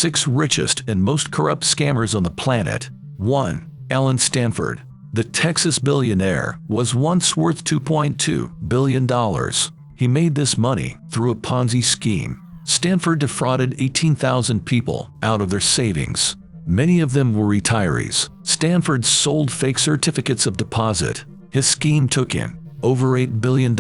6 richest and most corrupt scammers on the planet. 1. Alan Stanford. The Texas billionaire was once worth $2.2 billion. He made this money through a Ponzi scheme. Stanford defrauded 18,000 people out of their savings. Many of them were retirees. Stanford sold fake certificates of deposit. His scheme took in over $8 billion.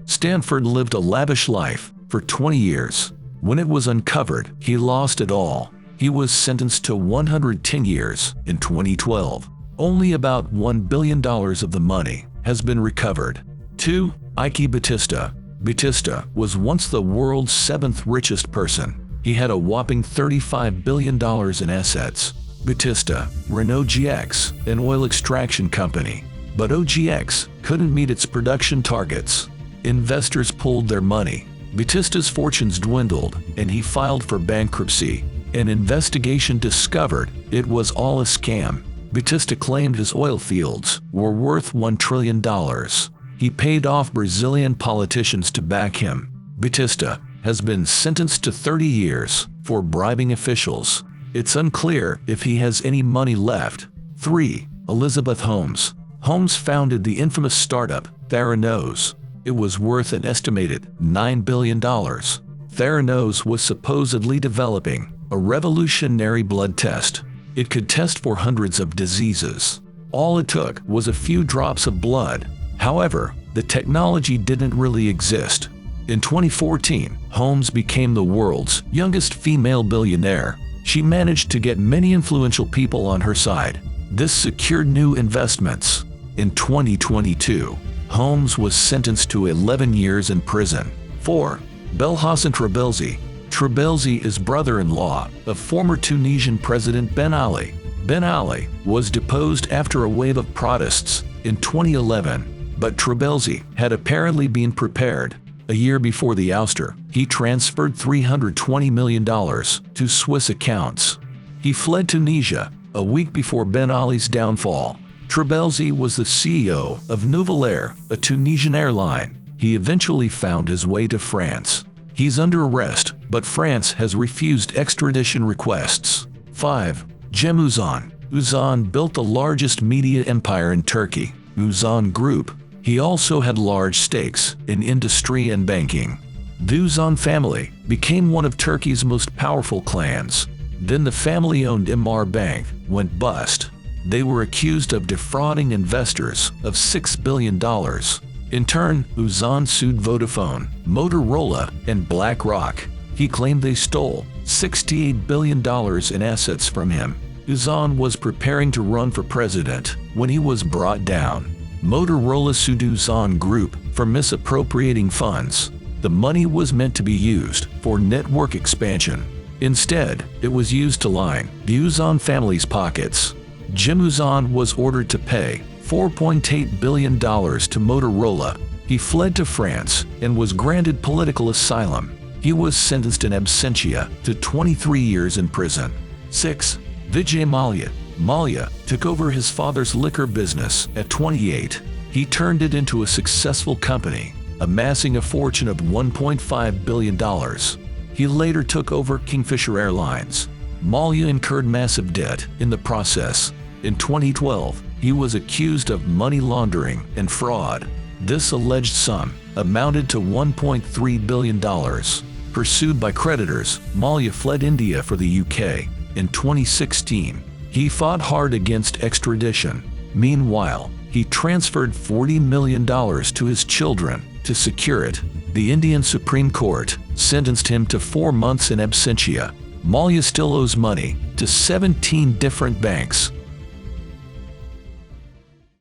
Stanford lived a lavish life for 20 years. When it was uncovered, he lost it all. He was sentenced to 110 years in 2012. Only about $1 billion of the money has been recovered. 2. Ike Batista. Batista was once the world's 7th richest person. He had a whopping $35 billion in assets. Batista ran OGX, an oil extraction company. But OGX couldn't meet its production targets. Investors pulled their money. Batista's fortunes dwindled, and he filed for bankruptcy. An investigation discovered it was all a scam. Batista claimed his oil fields were worth $1 trillion. He paid off Brazilian politicians to back him. Batista has been sentenced to 30 years for bribing officials. It's unclear if he has any money left. 3. Elizabeth Holmes. Holmes founded the infamous startup Theranos. It was worth an estimated $9 billion. Theranos was supposedly developing a revolutionary blood test. It could test for hundreds of diseases. All it took was a few drops of blood. However, the technology didn't really exist. In 2014, Holmes became the world's youngest female billionaire. She managed to get many influential people on her side. This secured new investments. In 2022, Holmes was sentenced to 11 years in prison. 4. Belhassan Trabelsi. Trabelsi is brother-in-law of former Tunisian President Ben Ali. Ben Ali was deposed after a wave of protests in 2011, but Trabelsi had apparently been prepared. A year before the ouster, he transferred $320 million to Swiss accounts. He fled Tunisia a week before Ben Ali's downfall. Trabelsi was the CEO of Nouvelair, a Tunisian airline. He eventually found his way to France. He's under arrest, but France has refused extradition requests. 5. Cem Uzan. Uzan built the largest media empire in Turkey, Uzan Group. He also had large stakes in industry and banking. The Uzan family became one of Turkey's most powerful clans. Then the family-owned Emmar Bank went bust. They were accused of defrauding investors of $6 billion. In turn, Uzan sued Vodafone, Motorola, and BlackRock. He claimed they stole $68 billion in assets from him. Uzan was preparing to run for president when he was brought down. Motorola sued Uzan Group for misappropriating funds. The money was meant to be used for network expansion. Instead, it was used to line the Uzan family's pockets. Cem Uzan was ordered to pay $4.8 billion to Motorola. He fled to France and was granted political asylum. He was sentenced in absentia to 23 years in prison. 6. Vijay Mallya. Mallya took over his father's liquor business at 28. He turned it into a successful company, amassing a fortune of $1.5 billion. He later took over Kingfisher Airlines. Mallya incurred massive debt in the process. In 2012, he was accused of money laundering and fraud. This alleged sum amounted to $1.3 billion. Pursued by creditors, Mallya fled India for the UK. In 2016, he fought hard against extradition. Meanwhile, he transferred $40 million to his children to secure it. The Indian Supreme Court sentenced him to 4 months in absentia. Mallya still owes money to 17 different banks.